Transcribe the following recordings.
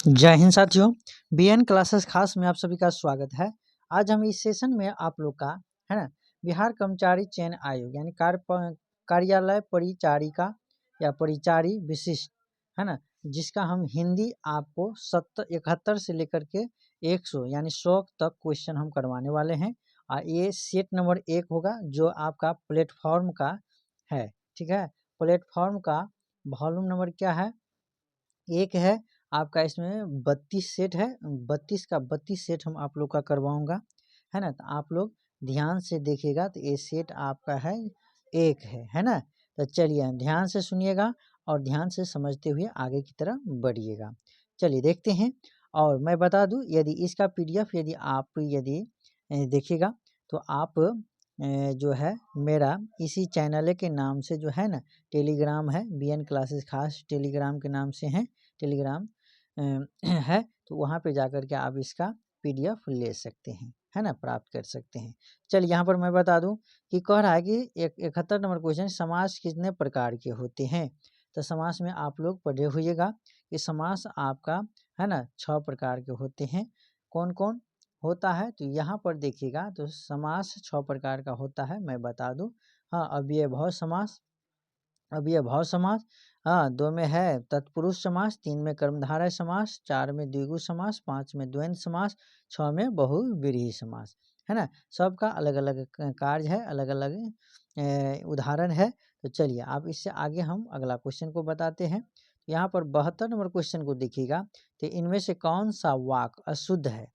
जय हिंद साथियों, BN classes खास में आप सभी का स्वागत है। आज हम इस सेशन में आप लोग का है ना बिहार कर्मचारी चयन आयोग यानी कार्यालय परिचारिका या परिचारी विशिष्ट है ना, जिसका हम हिंदी आपको 71 से लेकर के 100 यानी 100 तक क्वेश्चन हम करवाने वाले हैं। और ये सेट नंबर 1 होगा जो आपका प्लेटफॉर्म का है। ठीक है, प्लेटफॉर्म का वॉल्यूम नंबर क्या है? 1 है। आपका इसमें 32 सेट है, 32 का 32 सेट हम आप लोग का करवाऊंगा, है ना। तो आप लोग ध्यान से देखिएगा, तो ये सेट आपका है 1 है ना। तो चलिए ध्यान से सुनिएगा और ध्यान से समझते हुए आगे की तरफ बढ़िएगा। चलिए देखते हैं। और मैं बता दूं, यदि इसका पीडीएफ यदि देखिएगा तो आप जो है मेरा इसी चैनल के नाम से जो है ना टेलीग्राम है, बीएन क्लासेस खास टेलीग्राम के नाम से है, टेलीग्राम है। तो वहाँ पे जाकर के आप इसका पीडीएफ ले सकते हैं, है ना, प्राप्त कर सकते हैं। चलिए यहाँ पर मैं बता दूं कि कह रहा है कि 71 नंबर क्वेश्चन, समास कितने प्रकार के होते हैं। तो समास में आप लोग पढ़े होइएगा कि समास आपका है ना 6 प्रकार के होते हैं। कौन कौन होता है तो यहाँ पर देखिएगा, तो समास 6 प्रकार का होता है, मैं बता दूं। हाँ, अव्ययभाव समास, अव्ययभाव समास। हाँ, 2 में है तत्पुरुष समास, 3 में कर्मधारय समास, 4 में द्विगु समास, 5 में द्वंद्व समास, 6 में बहुव्रीहि समास, है ना। सबका अलग अलग कार्य है, अलग अलग उदाहरण है। तो चलिए आप इससे आगे हम अगला क्वेश्चन को बताते हैं। यहाँ पर 72 नंबर क्वेश्चन को देखिएगा, तो इनमें से कौन सा वाक अशुद्ध है।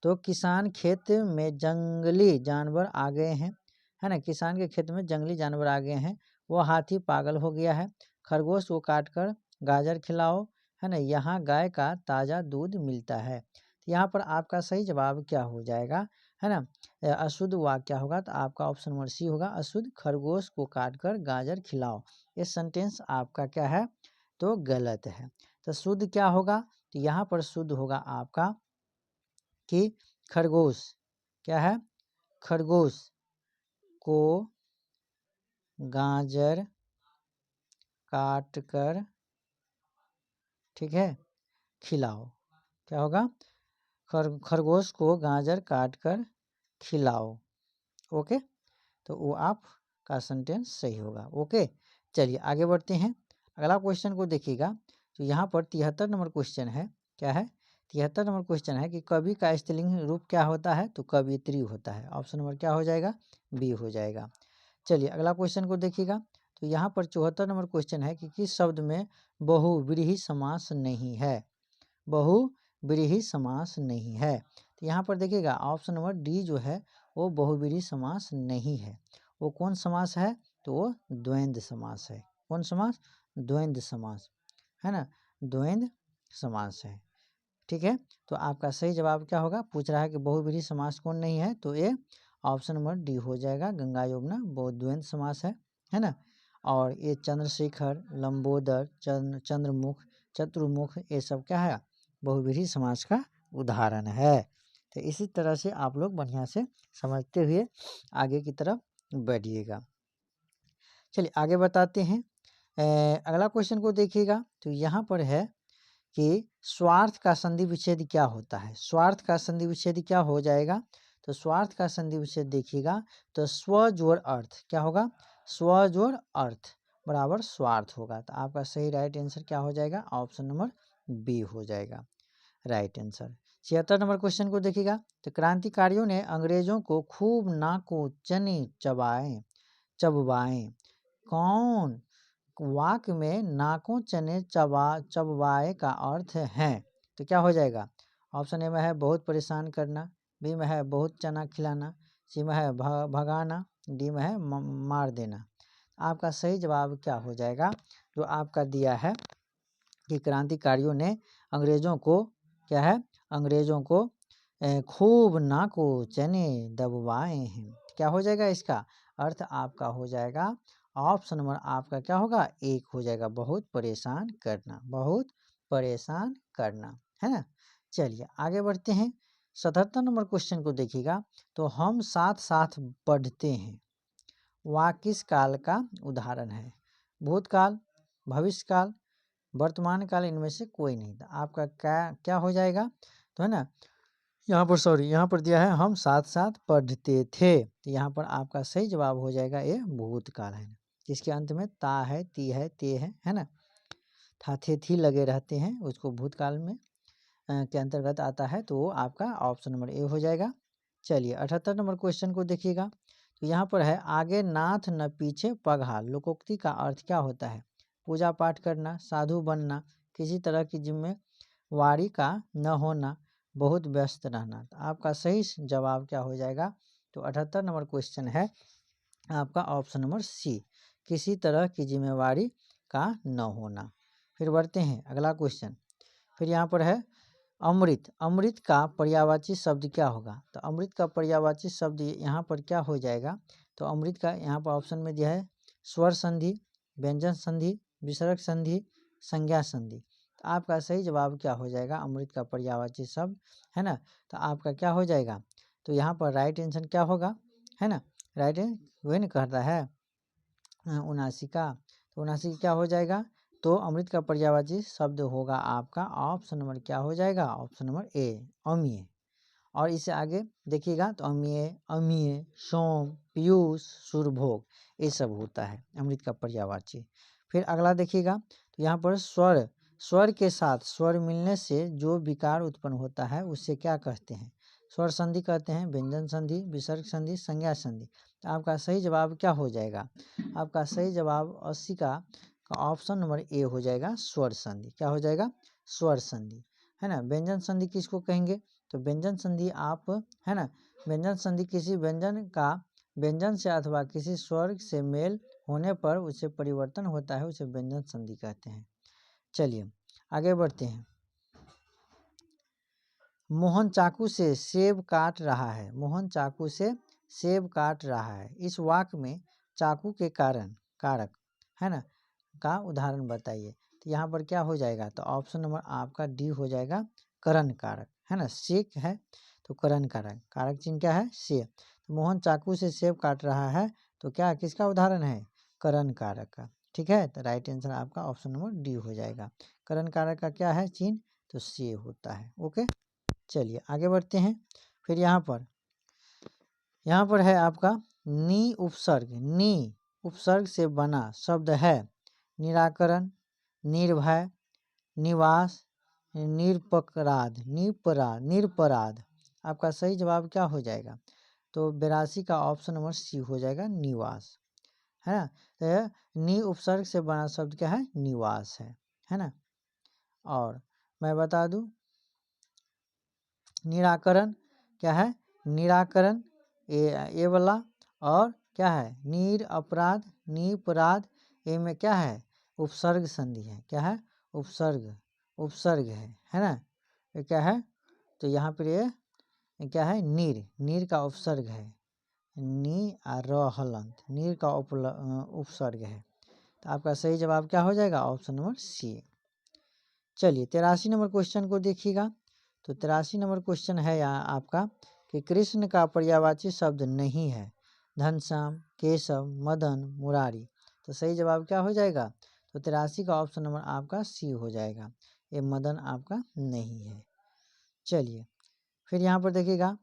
तो किसान खेत में जंगली जानवर आ गए हैं, है ना, किसान के खेत में जंगली जानवर आ गए हैं, वो हाथी पागल हो गया है, खरगोश को काटकर गाजर खिलाओ, है ना, यहाँ गाय का ताज़ा दूध मिलता है। तो यहाँ पर आपका सही जवाब क्या हो जाएगा, है ना। अशुद्ध वाक्य क्या होगा, तो आपका ऑप्शन नंबर सी होगा, अशुद्ध खरगोश को काटकर गाजर खिलाओ। ये सेंटेंस आपका क्या है, तो गलत है। तो शुद्ध क्या होगा, तो यहाँ पर शुद्ध होगा आपका कि खरगोश क्या है, खरगोश को गाजर काट कर, ठीक है, खिलाओ। क्या होगा, खरगोश को गाजर काट कर खिलाओ। ओके, तो वो आपका सेंटेंस सही होगा। ओके, चलिए आगे बढ़ते हैं। अगला क्वेश्चन को देखिएगा, तो यहाँ पर 73 नंबर क्वेश्चन है। क्या है, 73 नंबर क्वेश्चन है कि कवि का स्त्रीलिंग रूप क्या होता है, तो कवियत्री होता है। ऑप्शन नंबर क्या हो जाएगा, बी हो जाएगा। चलिए अगला क्वेश्चन को देखिएगा, तो यहाँ पर 74 नंबर क्वेश्चन है कि किस शब्द में बहुव्रीहि समास नहीं है, बहुव्रीहि समास नहीं है। तो यहाँ पर देखिएगा ऑप्शन नंबर डी जो है वो बहुव्रीहि समास नहीं है। वो कौन समास है, तो वो द्वंद्व समास है। कौन समास, द्वंद्व समास, है ना, द्वंद्व समास है। ठीक है, तो आपका सही जवाब क्या होगा, पूछ रहा है कि बहुव्रीहि समास कौन नहीं है, तो ये ऑप्शन नंबर डी हो जाएगा, गंगा यमुना बहुत द्वंद्व समास है ना। और ये चंद्रशेखर, लंबोदर, चंद्रमुख, चतुर्मुख, ये सब क्या है, बहुव्रीहि समास का उदाहरण है। तो इसी तरह से आप लोग बढ़िया से समझते हुए आगे की तरफ बढ़िएगा। चलिए आगे बताते हैं। अगला क्वेश्चन को देखिएगा, तो यहाँ पर है कि स्वार्थ का संधि विच्छेद क्या होता है। स्वार्थ का संधि विच्छेद क्या हो जाएगा, तो स्वार्थ का संधि विच्छेद देखिएगा, तो स्व जोड़ अर्थ क्या होगा, स्व जोड़ अर्थ बराबर स्वार्थ होगा। तो आपका सही राइट आंसर क्या हो जाएगा, ऑप्शन नंबर बी हो जाएगा राइट आंसर। 76 नंबर क्वेश्चन को देखिएगा, तो क्रांतिकारियों ने अंग्रेजों को खूब नाको चने चबवाए। कौन वाक्य में नाकों चने चबवाए का अर्थ है, तो क्या हो जाएगा, ऑप्शन ए में है बहुत परेशान करना, बी में है बहुत चना खिलाना, सी में है भगाना, डी में है मार देना। आपका सही जवाब क्या हो जाएगा, जो आपका दिया है कि क्रांतिकारियों ने अंग्रेजों को क्या है, अंग्रेजों को खूब नाको चने दबवाए हैं। क्या हो जाएगा, इसका अर्थ आपका हो जाएगा ऑप्शन नंबर आपका क्या होगा, एक हो जाएगा, बहुत परेशान करना, बहुत परेशान करना, है ना। चलिए आगे बढ़ते हैं। 77 नंबर क्वेश्चन को देखिएगा, तो हम साथ साथ बढ़ते हैं, वह किस काल का उदाहरण है। भूतकाल, भविष्यकाल, वर्तमान काल इनमें से कोई नहीं था। आपका क्या क्या हो जाएगा, तो है ना, यहाँ पर सॉरी यहाँ पर दिया है हम साथ साथ पढ़ते थे, तो यहाँ पर आपका सही जवाब हो जाएगा ये भूतकाल है, जिसके अंत में ता है, ती है, ते है ना, था थे थी लगे रहते हैं, उसको भूतकाल में के अंतर्गत आता है, तो वो आपका ऑप्शन नंबर ए हो जाएगा। चलिए 78 नंबर क्वेश्चन को देखिएगा, तो यहाँ पर है आगे नाथ न पीछे पगहा, लोकोक्ति का अर्थ क्या होता है? पूजा पाठ करना, साधु बनना, किसी तरह की जिम्मेवारी का न होना, बहुत व्यस्त रहना। तो आपका सही जवाब क्या हो जाएगा, तो 78 नंबर क्वेश्चन है आपका ऑप्शन नंबर सी, किसी तरह की जिम्मेवारी का न होना। फिर बढ़ते हैं अगला क्वेश्चन। फिर यहाँ पर है अमृत, अमृत का पर्यायवाची शब्द क्या होगा? तो अमृत का पर्यायवाची शब्द यहाँ पर क्या हो जाएगा, तो अमृत का यहाँ पर ऑप्शन में दिया है स्वर संधि, व्यंजन संधि, विसर्ग संधि, संज्ञा संधि। तो आपका सही जवाब क्या हो जाएगा, अमृत का पर्यायवाची शब्द, है ना, तो आपका क्या हो जाएगा, तो यहाँ पर राइट आंसर क्या होगा, है ना, राइट वही नहीं कहता है 79 का, तो 79 क्या हो जाएगा, तो अमृत का पर्यायवाची शब्द होगा आपका ऑप्शन नंबर क्या हो जाएगा, ऑप्शन नंबर ए अमीय। और इससे आगे देखिएगा तो अमीय, अमीय, सोम, पीयूष, सुरभोग, ये सब होता है अमृत का पर्यायवाची। फिर अगला देखिएगा, तो यहाँ पर स्वर, स्वर के साथ स्वर मिलने से जो विकार उत्पन्न होता है उसे क्या कहते हैं? स्वर संधि कहते हैं, व्यंजन संधि, विसर्ग संधि, संज्ञा संधि। तो आपका सही जवाब क्या हो जाएगा, आपका सही जवाब 80 का ऑप्शन नंबर ए हो जाएगा, स्वर संधि। क्या हो जाएगा, स्वर संधि, है ना। व्यंजन संधि किसको कहेंगे, तो व्यंजन संधि आप, है ना, व्यंजन संधि किसी व्यंजन का व्यंजन से अथवा किसी स्वर से मेल होने पर उसे परिवर्तन होता है, उसे व्यंजन संधि कहते हैं। चलिए आगे बढ़ते हैं। मोहन चाकू से सेब काट रहा है, मोहन चाकू से सेब काट रहा है, इस वाक्य में चाकू के कारण कारक, है ना, का उदाहरण बताइए। तो यहाँ पर क्या हो जाएगा, तो ऑप्शन नंबर आपका डी हो जाएगा, करण कारक, है ना, सेक है तो करण कारक, कारक चिन्ह क्या है, से। तो मोहन चाकू से सेब काट रहा है, तो क्या किसका उदाहरण है, करण कारक का, ठीक है। तो राइट आंसर आपका ऑप्शन नंबर डी हो जाएगा। करण कारक का क्या है चिन्ह, तो से होता है। ओके चलिए आगे बढ़ते हैं। फिर यहाँ पर है आपका नी उपसर्ग, नी उपसर्ग से बना शब्द है निराकरण, निर्भय, निवास, निरपराध, निरपराध। आपका सही जवाब क्या हो जाएगा, तो 82 का ऑप्शन नंबर सी हो जाएगा, निवास, है ना। तो नी उपसर्ग से बना शब्द क्या है, निवास है ना। और मैं बता दूं निराकरण क्या है, निराकरण ए वाला, और क्या है नीर अपराध, निपराध, ए में क्या है उपसर्ग संधि है, क्या है उपसर्ग है ना। ये क्या है, तो यहाँ पर ये क्या है, नीर का उपसर्ग है, नी रहलंत, नीर का उपसर्ग है। तो आपका सही जवाब क्या हो जाएगा, ऑप्शन नंबर सी। चलिए 83 नंबर क्वेश्चन को देखिएगा, तो 83 नंबर क्वेश्चन है यहाँ आपका कि कृष्ण का पर्यायवाची शब्द नहीं है, घनश्याम, केशव, मदन, मुरारी। तो सही जवाब क्या हो जाएगा, तो 83 का ऑप्शन नंबर आपका सी हो जाएगा, ये मदन आपका नहीं है। चलिए फिर यहाँ पर देखिएगा,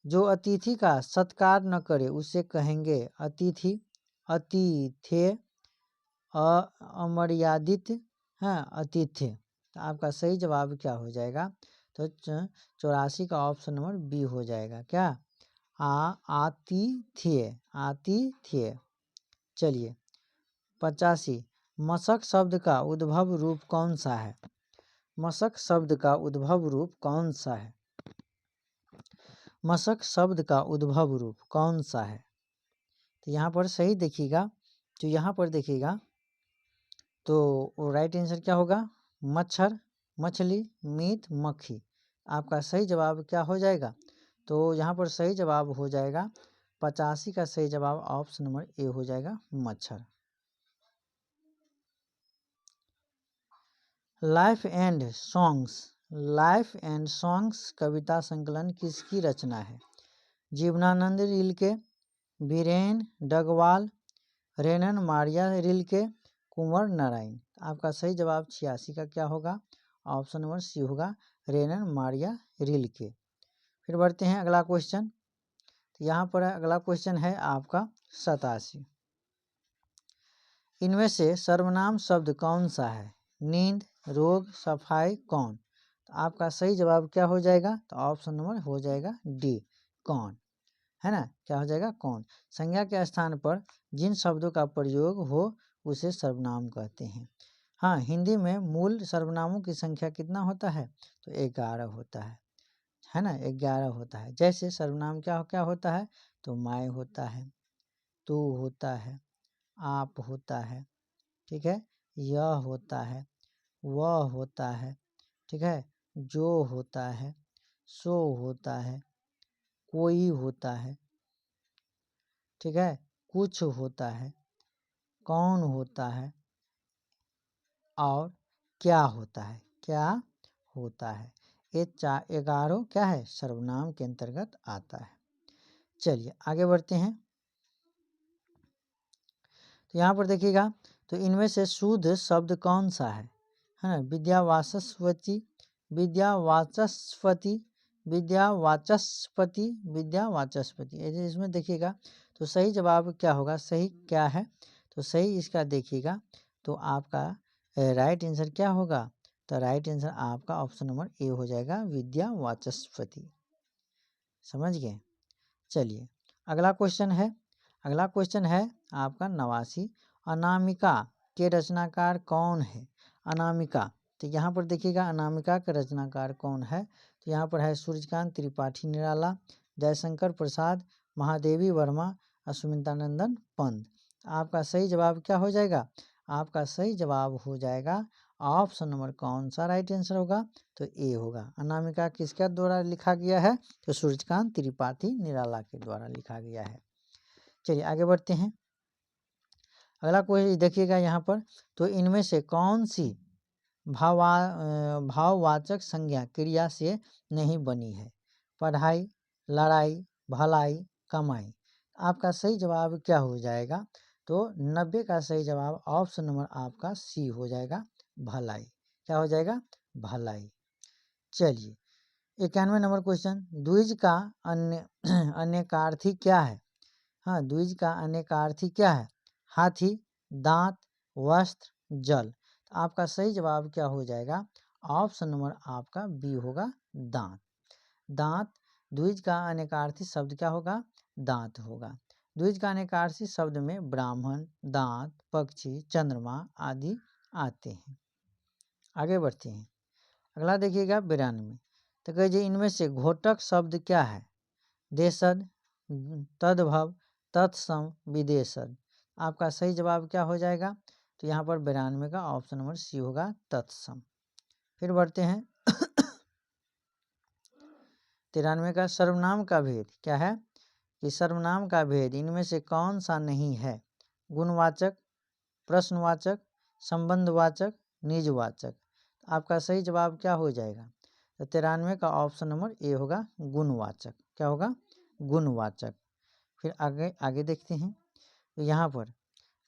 जो अतिथि का सत्कार न करे उसे कहेंगे अतिथि, अतिथ्य, अमर्यादित, हाँ अतिथ्य। तो आपका सही जवाब क्या हो जाएगा, तो 84 का ऑप्शन नंबर बी हो जाएगा, क्या आतिथ्य, आतिथ्य। चलिए 85 मशक शब्द का उद्भव रूप कौन सा है, मशक शब्द का उद्भव रूप कौन सा है, मशक शब्द का उद्भव रूप कौन सा है। तो यहाँ पर सही देखिएगा, तो यहाँ पर देखिएगा तो राइट आंसर क्या होगा, मच्छर, मछली, मीट, मक्खी। आपका सही जवाब क्या हो जाएगा, तो यहाँ पर सही जवाब हो जाएगा 85 का सही जवाब ऑप्शन नंबर ए हो जाएगा, मच्छर। Life and songs, life and songs कविता संकलन किसकी रचना है, जीवनानंद रिलके, बीरेन डगवाल, रेनन मारिया रिलके, कुंवर नारायण। आपका सही जवाब 86 का क्या होगा? ऑप्शन नंबर सी होगा, रेनर मारिया रिल्के। फिर बढ़ते हैं अगला क्वेश्चन। तो यहाँ पर अगला क्वेश्चन है आपका 87। इनमें से सर्वनाम शब्द कौन सा है? नींद, रोग, सफाई, कौन? तो आपका सही जवाब क्या हो जाएगा? तो ऑप्शन नंबर हो जाएगा डी, कौन, है ना। क्या हो जाएगा? कौन। संज्ञा के स्थान पर जिन शब्दों का प्रयोग हो उसे सर्वनाम कहते हैं। हाँ, हिंदी में मूल सर्वनामों की संख्या कितना होता है? तो 11 होता है ना, 11 होता है। जैसे सर्वनाम क्या क्या होता है? तो मैं होता है, तू होता है, आप होता है, ठीक है, यह होता है, वह होता है, ठीक है, जो होता है, सो होता है, कोई होता है, ठीक है, कुछ होता है, कौन होता है और क्या होता है, क्या होता है। ये 11 क्या है? सर्वनाम के अंतर्गत आता है। चलिए आगे बढ़ते हैं। तो यहाँ पर देखिएगा, तो इनमें से शुद्ध शब्द कौन सा है ना? विद्यावाचस्पति, विद्यावाचस्पति, विद्यावाचस्पति, विद्यावाचस्पति। इसमें देखिएगा तो सही जवाब क्या होगा? सही क्या है? तो सही इसका देखिएगा तो आपका राइट आंसर क्या होगा? तो राइट आंसर आपका ऑप्शन नंबर ए हो जाएगा, विद्यावाचस्पति। समझ गए? चलिए अगला क्वेश्चन है। अगला क्वेश्चन है आपका 89। अनामिका के रचनाकार कौन है? अनामिका, तो यहाँ पर देखिएगा अनामिका का रचनाकार कौन है? तो यहाँ पर है सूर्यकांत त्रिपाठी निराला, जयशंकर प्रसाद, महादेवी वर्मा, अश्वितानंदन पंत। आपका सही जवाब क्या हो जाएगा? आपका सही जवाब हो जाएगा ऑप्शन नंबर कौन सा राइट आंसर होगा? तो ए होगा। अनामिका किसके द्वारा लिखा गया है? तो सूर्यकांत त्रिपाठी निराला के द्वारा लिखा गया है। चलिए आगे बढ़ते हैं। अगला क्वेश्चन देखिएगा यहाँ पर, तो इनमें से कौन सी भाववाचक संज्ञा क्रिया से नहीं बनी है? पढ़ाई, लड़ाई, भलाई, कमाई। आपका सही जवाब क्या हो जाएगा? तो 90 का सही जवाब ऑप्शन नंबर आपका सी हो जाएगा, भलाई। क्या हो जाएगा? भलाई। चलिए 91 नंबर क्वेश्चन, द्विज का अन्य अनेकार्थी क्या है? हाँ, द्विज का अनेकार्थी क्या है? हाथी, दांत, वस्त्र, जल। तो आपका सही जवाब क्या हो जाएगा? ऑप्शन नंबर आपका बी होगा, दांत। दांत, द्विज का अनेकार्थी शब्द क्या होगा? दांत होगा। द्विज का अनेकार्थी शब्द में ब्राह्मण, दांत, पक्षी, चंद्रमा आदि आते हैं। आगे बढ़ते हैं। अगला देखिएगा 92। तो कहिए इनमें से घोटक शब्द क्या है? देशद, तद्भव, तत्सम, विदेशद। आपका सही जवाब क्या हो जाएगा? तो यहाँ पर 92 का ऑप्शन नंबर सी होगा, तत्सम। फिर बढ़ते हैं 93 का सर्वनाम का भेद क्या है? कि सर्वनाम का भेद इनमें से कौन सा नहीं है? गुणवाचक, प्रश्नवाचक, संबंधवाचक, निजवाचक। आपका सही जवाब क्या हो जाएगा? तो 93 का ऑप्शन नंबर ए होगा, गुणवाचक। क्या होगा? गुणवाचक। फिर आगे आगे देखते हैं। तो यहाँ पर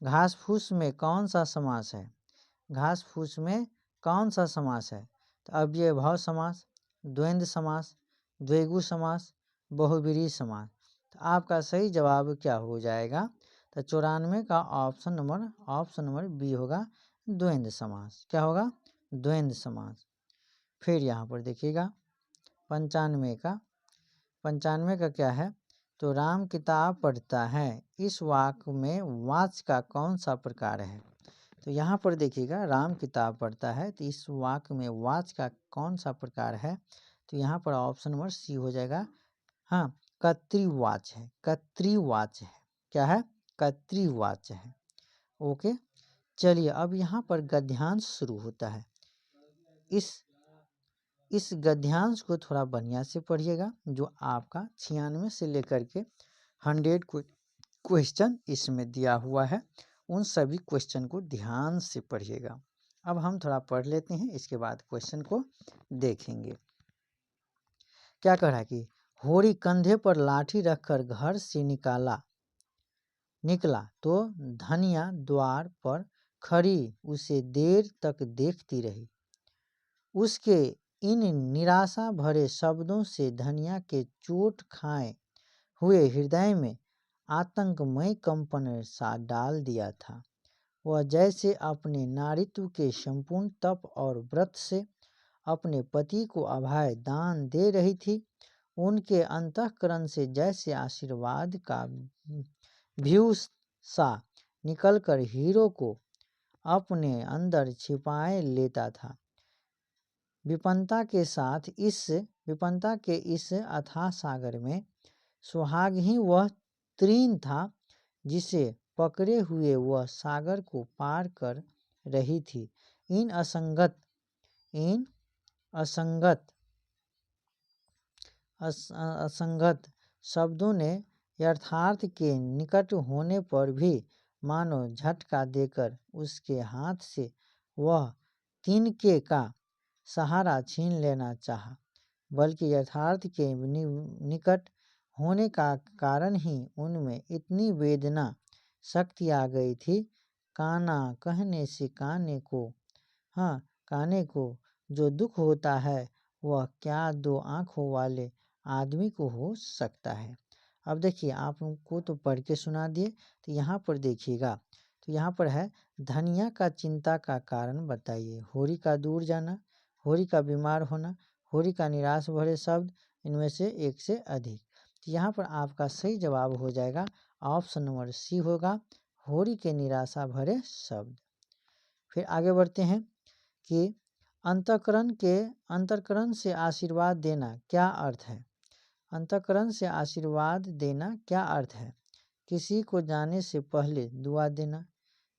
घास फूस में कौन सा समास है? घास फूस में कौन सा समास है? तो अव्यय भाव समास, द्वंद्व समास, द्विगु समास, बहुब्रीहि समास। तो आपका सही जवाब क्या हो जाएगा? तो 94 का ऑप्शन नंबर बी होगा, द्वंद्व समास। क्या होगा? द्वंद्व समास। फिर यहाँ पर देखिएगा 95 का क्या है? तो राम किताब पढ़ता है, इस वाक्य में वाच्य का कौन सा प्रकार है? तो यहाँ पर देखिएगा राम किताब पढ़ता है, तो इस वाक्य में वाच्य का कौन सा प्रकार है? तो यहाँ पर ऑप्शन नंबर सी हो जाएगा, हाँ, कर्तृवाच्य है। कर्तृवाच्य है। क्या है? कर्तृवाच्य है। ओके, चलिए अब यहाँ पर गद्यांश शुरू होता है। इस गद्यांश को थोड़ा बढ़िया से पढ़िएगा, जो आपका 96 से लेकर के 100 क्वेश्चन इसमें दिया हुआ है। उन सभी क्वेश्चन को ध्यान से पढ़िएगा। अब हम थोड़ा पढ़ लेते हैं, इसके बाद क्वेश्चन को देखेंगे। क्या कह रहा है कि होरी कंधे पर लाठी रखकर घर से निकला तो धनिया द्वार पर खड़ी उसे देर तक देखती रही। उसके इन निराशा भरे शब्दों से धनिया के चोट खाए हुए हृदय में आतंकमय कंपन सा डाल दिया था। वह जैसे अपने नारीत्व के संपूर्ण तप और व्रत से अपने पति को अभय दान दे रही थी। उनके अंतःकरण से जैसे आशीर्वाद का व्यू सा निकलकर हीरो को अपने अंदर छिपाए लेता था। विपन्नता के इस अथाह सागर में सुहाग ही वह तृण था जिसे पकड़े हुए वह सागर को पार कर रही थी। इन असंगत शब्दों ने यथार्थ के निकट होने पर भी मानो झटका देकर उसके हाथ से वह तिनके का सहारा छीन लेना चाहा, बल्कि यथार्थ के निकट होने का कारण ही उनमें इतनी वेदना शक्ति आ गई थी। काना कहने से काने को जो दुख होता है वह क्या दो आँखों वाले आदमी को हो सकता है। अब देखिए, आपको तो पढ़ के सुना दिए, तो यहाँ पर देखिएगा, तो यहाँ पर है धनिया का चिंता का कारण बताइए। होरी का दूर जाना, होरी का बीमार होना, होरी का निराश भरे शब्द, इनमें से एक से अधिक। तो यहाँ पर आपका सही जवाब हो जाएगा ऑप्शन नंबर सी होगा, होरी के निराशा भरे शब्द। फिर आगे बढ़ते हैं कि अंतःकरण से आशीर्वाद देना क्या अर्थ है। अंतःकरण से आशीर्वाद देना क्या अर्थ है। किसी को जाने से पहले दुआ देना,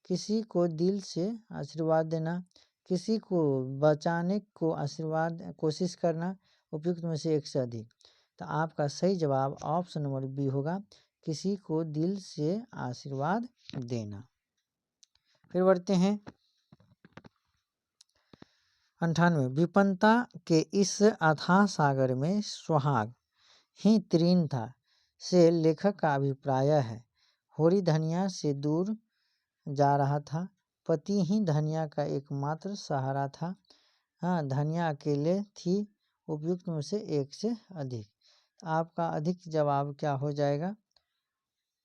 किसी को दिल से आशीर्वाद देना, किसी को बचाने को आशीर्वाद कोशिश करना, उपयुक्त में से एक से अधिक। तो आपका सही जवाब ऑप्शन नंबर बी होगा, किसी को दिल से आशीर्वाद देना। फिर बढ़ते हैं 98। विपन्नता के इस अथाह सागर में सुहाग ही तृण था से लेखक का अभिप्राय है। होरी धनिया से दूर जा रहा था, पति ही धनिया का एकमात्र सहारा था। धनिया अकेले थी, उपयुक्त में से एक से अधिक। आपका अधिक जवाब क्या हो जाएगा,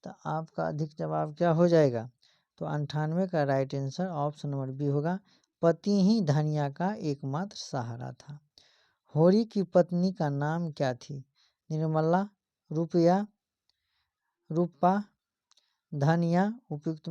तो आपका अधिक जवाब क्या हो जाएगा, तो 98 का right answer option number B होगा, पति ही धनिया का एकमात्र सहारा था। होरी की पत्नी का नाम क्या थी। निर्मला, रूपा, धनिया, उपयुक्त